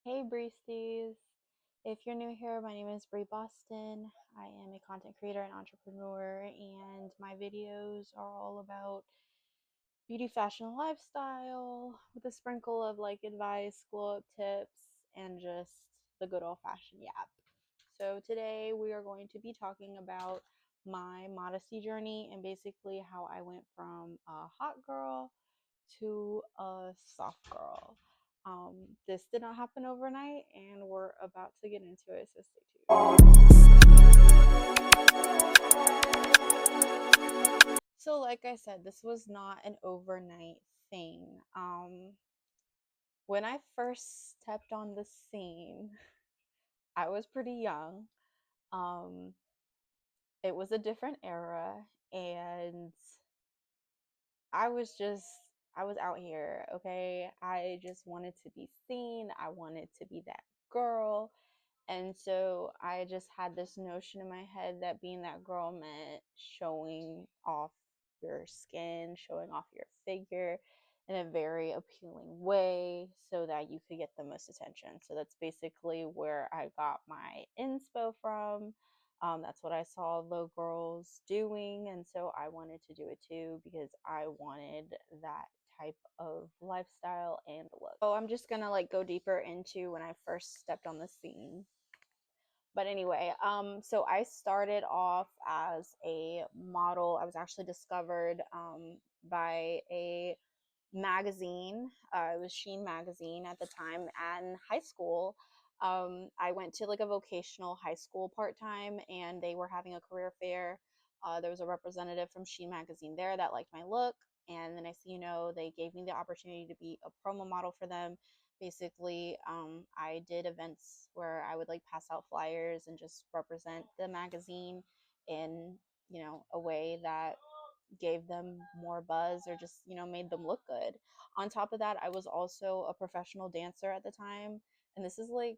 Hey Briesties. If you're new here, my name is Brieboston. I am a content creator and entrepreneur, and my videos are all about beauty, fashion, and lifestyle with a sprinkle of like advice, glow up tips, and just the good old fashioned yap. So today we are going to be talking about my modesty journey and basically how I went from a hot girl to a soft girl. This did not happen overnight, and we're about to get into it, so stay tuned. So, like I said, this was not an overnight thing. When I first stepped on the scene, I was pretty young. Um, it was a different era, and I was just I was out here, okay? I just wanted to be seen. I wanted to be that girl. And so I just had this notion in my head that being that girl meant showing off your skin, showing off your figure in a very appealing way so that you could get the most attention. So that's basically where I got my inspo from. That's what I saw the girls doing. And so I wanted to do it too because I wanted that type of lifestyle and look. So I'm just gonna like go deeper into when I first stepped on the scene. But anyway, so I started off as a model. I was actually discovered by a magazine. It was Sheen magazine at the time. And in high school, I went to like a vocational high school part time, and they were having a career fair. There was a representative from Sheen magazine there that liked my look, and the next thing you know, they gave me the opportunity to be a promo model for them. Basically, I did events where I would like pass out flyers and just represent the magazine in a way that gave them more buzz or just made them look good. On top of that, I was also a professional dancer at the time, and this is like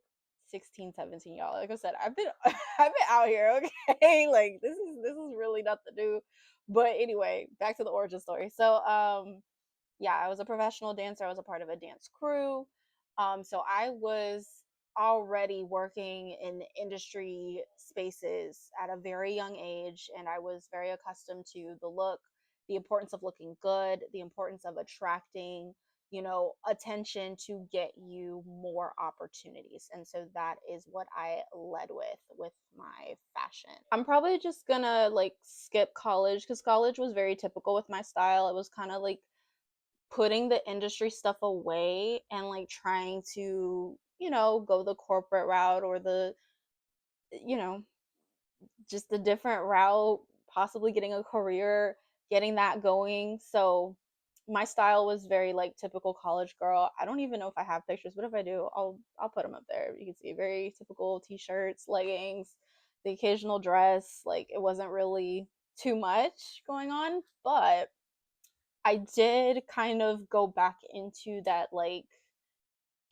16, 17, y'all. Like I said, I've been I've been out here, okay? Like this is really nothing new. But anyway, back to the origin story. So yeah, I was a professional dancer. I was a part of a dance crew. So I was already working in industry spaces at a very young age, and I was very accustomed to the look, the importance of looking good, the importance of attracting, attention to get you more opportunities. And so that is what I led with my fashion. I'm probably just gonna like skip college because college was very typical with my style. It was kind of like putting the industry stuff away and like trying to, go the corporate route or the, you know, just a different route, possibly getting a career, getting that going. So my style was very like typical college girl. I don't even know if I have pictures, but if I do, I'll put them up there. You can see very typical t-shirts, leggings, the occasional dress. Like it wasn't really too much going on, but I did kind of go back into that like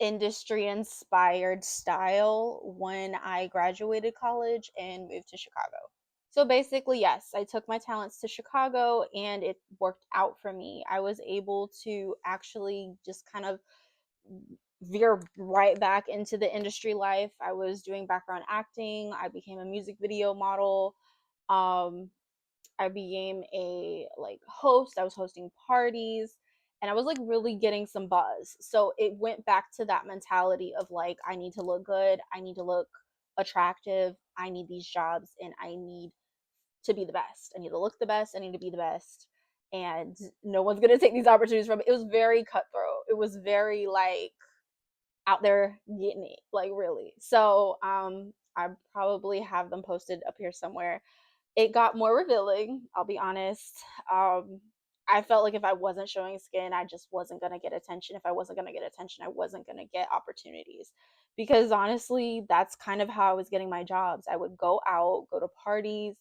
industry inspired style when I graduated college and moved to Chicago. So basically, yes, I took my talents to Chicago and it worked out for me. I was able to actually just kind of veer right back into the industry life. I was doing background acting, I became a music video model. Um, I became a like host. I was hosting parties and I was like really getting some buzz. So it went back to that mentality of like I need to look good, I need to look attractive, I need these jobs and I need to be the best. I need to look the best, I need to be the best. And no one's going to take these opportunities from me. It was very cutthroat. It was very like out there getting it, like really. So I probably have them posted up here somewhere. It got more revealing, I'll be honest. um I felt like if I wasn't showing skin, I just wasn't going to get attention. If I wasn't going to get attention, I wasn't going to get opportunities, because honestly that's kind of how I was getting my jobs. I would go out, go to parties,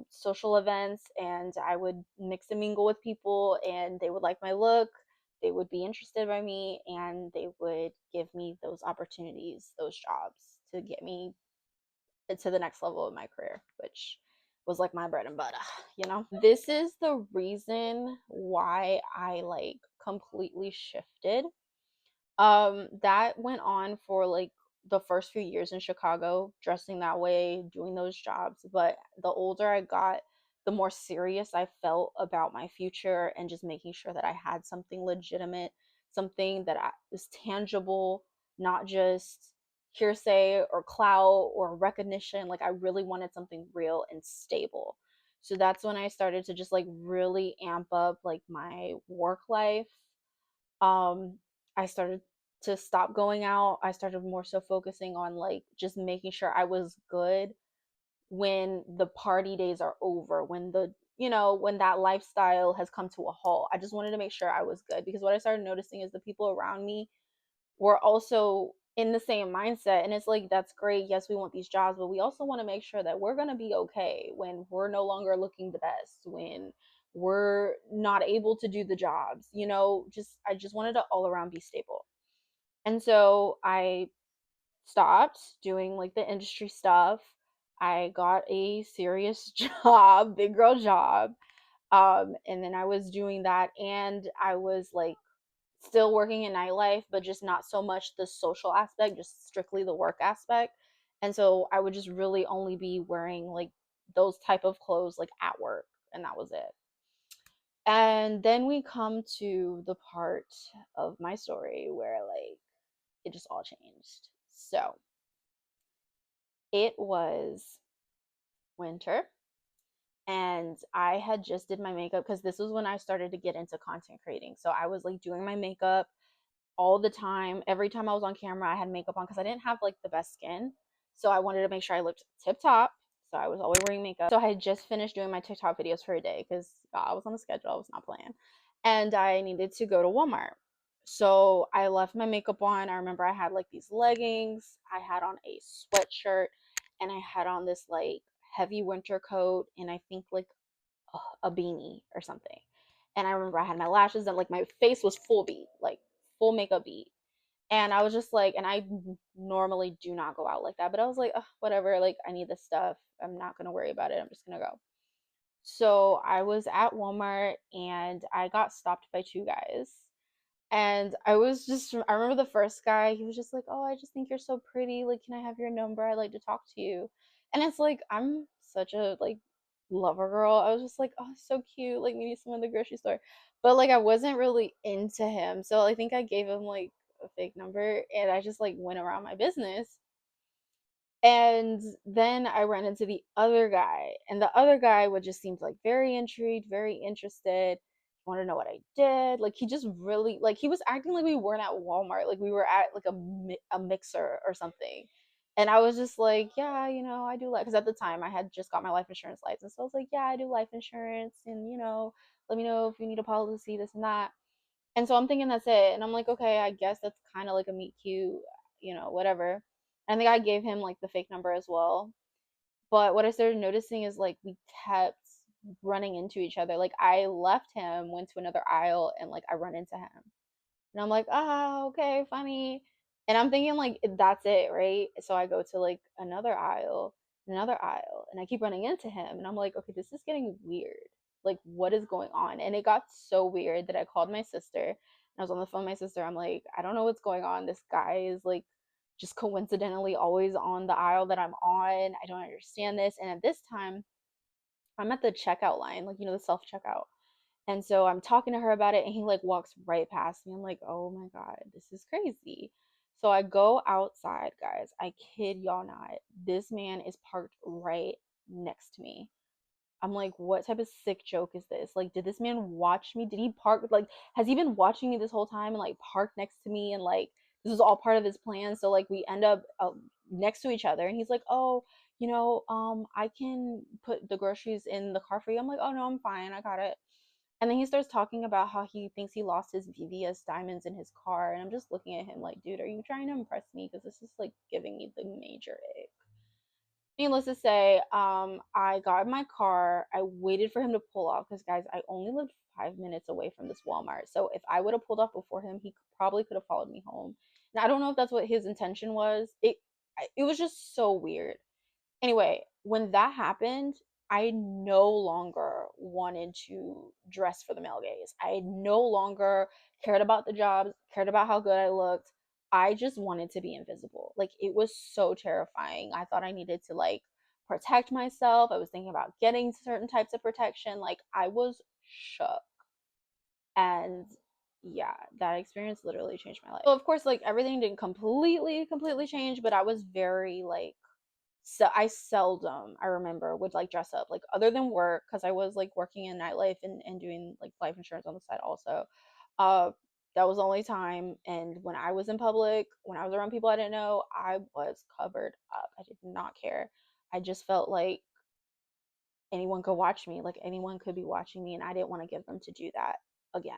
social events, and I would mix and mingle with people, and they would like my look, they would be interested by me, and they would give me those opportunities, those jobs, to get me to the next level of my career, which was like my bread and butter. This is the reason why I like completely shifted. That went on for like the first few years in Chicago, dressing that way, doing those jobs. But the older I got, the more serious I felt about my future and just making sure that I had something legitimate, something that was tangible, not just hearsay or clout or recognition. Like I really wanted something real and stable. So that's when I started to just like really amp up like my work life. um I started to stop going out. I started more so focusing on like just making sure I was good when the party days are over, when when that lifestyle has come to a halt. I just wanted to make sure I was good, because what I started noticing is the people around me were also in the same mindset, and it's like, that's great, yes, we want these jobs, but we also want to make sure that we're going to be okay when we're no longer looking the best, when we're not able to do the jobs, just I just wanted to all around be stable. And so I stopped doing like the industry stuff. I got a serious job, big girl job. And then I was doing that, and I was like still working in nightlife, but just not so much the social aspect, just strictly the work aspect. And so I would just really only be wearing like those type of clothes like at work, and that was it. And then we come to the part of my story where like it just all changed. So it was winter, and I had just did my makeup, because this was when I started to get into content creating. So I was like doing my makeup all the time. Every time I was on camera, I had makeup on because I didn't have like the best skin. So I wanted to make sure I looked tip top. So I was always wearing makeup. So I had just finished doing my TikTok videos for a day because I was on a schedule. I was not playing. And I needed to go to Walmart. So I left my makeup on. I remember I had like these leggings, I had on a sweatshirt, and I had on this like heavy winter coat, and I think like a beanie or something. And I remember I had my lashes and like my face was full beat, like full makeup beat. And I was just like, and I normally do not go out like that, but I was like, ugh, whatever, like I need this stuff. I'm not gonna worry about it. I'm just gonna go. So I was at Walmart, and I got stopped by two guys. And I remember the first guy, he was just like, "Oh, I just think you're so pretty. Like, can I have your number? I'd like to talk to you." And it's like, I'm such a like lover girl. I was just like, "Oh, so cute. Like, maybe someone in the grocery store." But like, I wasn't really into him. So I think I gave him like a fake number, and I just like went around my business. And then I ran into the other guy, and the other guy would just seemed like very intrigued, very interested. He wanted to know what I did. Like he just really like he was acting like we weren't at Walmart, like we were at like a mixer or something. And I was just like, yeah, I do, like, because at the time I had just got my life insurance license, so I was like, yeah, I do life insurance, and let me know if you need a policy, this and that. And so I'm thinking that's it. And I'm like, okay, I guess that's kind of like a meet cute, whatever. And I think I gave him like the fake number as well. But what I started noticing is like we kept running into each other. Like I left him, went to another aisle, and like I run into him. And I'm like, ah, okay, funny. And I'm thinking like that's it, right? So I go to like another aisle, and I keep running into him. And I'm like, okay, this is getting weird. Like, what is going on? And it got so weird that I called my sister. And I was on the phone with my sister. I'm like, I don't know what's going on. This guy is like just coincidentally always on the aisle that I'm on. I don't understand this. And at this time, I'm at the checkout line, like, the self checkout. And so I'm talking to her about it, and he like walks right past me. I'm like, oh my God, this is crazy. So I go outside, guys. I kid y'all not. This man is parked right next to me. I'm like, what type of sick joke is this? Like, did this man watch me? Did he park? Like, has he been watching me this whole time and like parked next to me? And like, this was all part of his plan. So like, we end up next to each other, and he's like, oh, I can put the groceries in the car for you. I'm like, oh no, I'm fine. I got it. And then he starts talking about how he thinks he lost his VVS diamonds in his car. And I'm just looking at him like, dude, are you trying to impress me? Because this is like giving me the major ick. Needless to say, I got in my car. I waited for him to pull off because, guys, I only lived 5 minutes away from this Walmart. So if I would have pulled off before him, he probably could have followed me home. And I don't know if that's what his intention was. It was just so weird. Anyway, when that happened, I no longer wanted to dress for the male gaze. I no longer cared about the jobs, cared about how good I looked. I just wanted to be invisible. Like it was so terrifying. I thought I needed to like protect myself. I was thinking about getting certain types of protection. Like I was shook. And yeah, that experience literally changed my life. So of course, like everything didn't completely change, but I was very like, so I seldom, I remember, would like dress up like other than work, because I was like working in nightlife and doing like life insurance on the side also. uh that was the only time. And when I was in public, when I was around people I didn't know, I was covered up. I did not care. I just felt like anyone could watch me, like anyone could be watching me, and I didn't want to give them to do that again.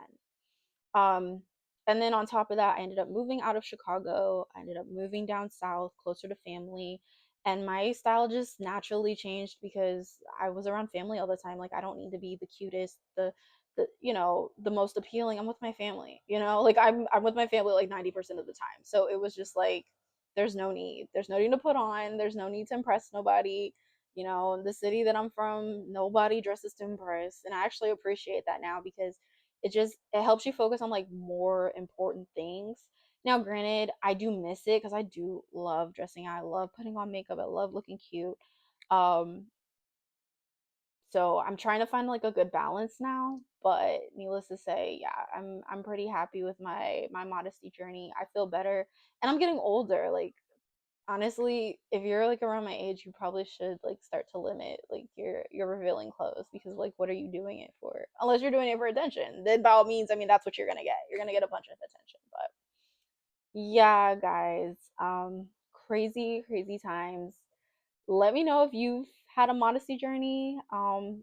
um, and then on top of that, I ended up moving out of Chicago. I ended up moving down south, closer to family. And my style just naturally changed because I was around family all the time. Like I don't need to be the cutest, the most appealing. I'm with my family, like I'm with my family like 90% of the time. So it was just like there's no need. There's no need to put on. There's no need to impress nobody. The city that I'm from, nobody dresses to impress. And I actually appreciate that now because it helps you focus on like more important things. Now granted, I do miss it because I do love dressing. I love putting on makeup. I love looking cute. um so I'm trying to find like a good balance now, but needless to say, yeah, I'm pretty happy with my modesty journey. I feel better, and I'm getting older. Like honestly, if you're like around my age, you probably should like start to limit like your revealing clothes, because like what are you doing it for? Unless you're doing it for attention, then by all means, I mean that's what you're gonna get. You're gonna get a bunch of attention. But yeah, guys, crazy times. Let me know if you've had a modesty journey.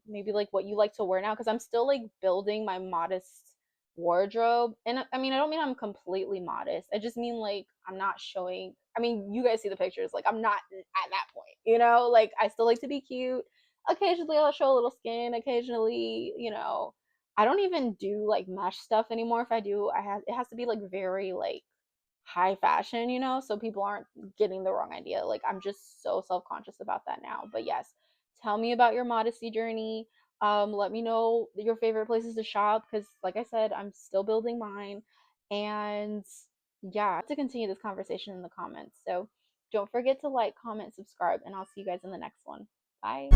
Maybe like what you like to wear now, because I'm still like building my modest wardrobe. And I mean, I don't mean I'm completely modest. I just mean like I'm not showing. I mean, you guys see the pictures. Like I'm not at that point, Like I still like to be cute. Occasionally, I'll show a little skin. Occasionally, I don't even do like mesh stuff anymore. If I do, it has to be like very like high fashion, so people aren't getting the wrong idea. Like I'm just so self-conscious about that now. But yes, tell me about your modesty journey. Let me know your favorite places to shop, because like I said, I'm still building mine. And yeah, to continue this conversation in the comments. So don't forget to like, comment, subscribe, and I'll see you guys in the next one. Bye.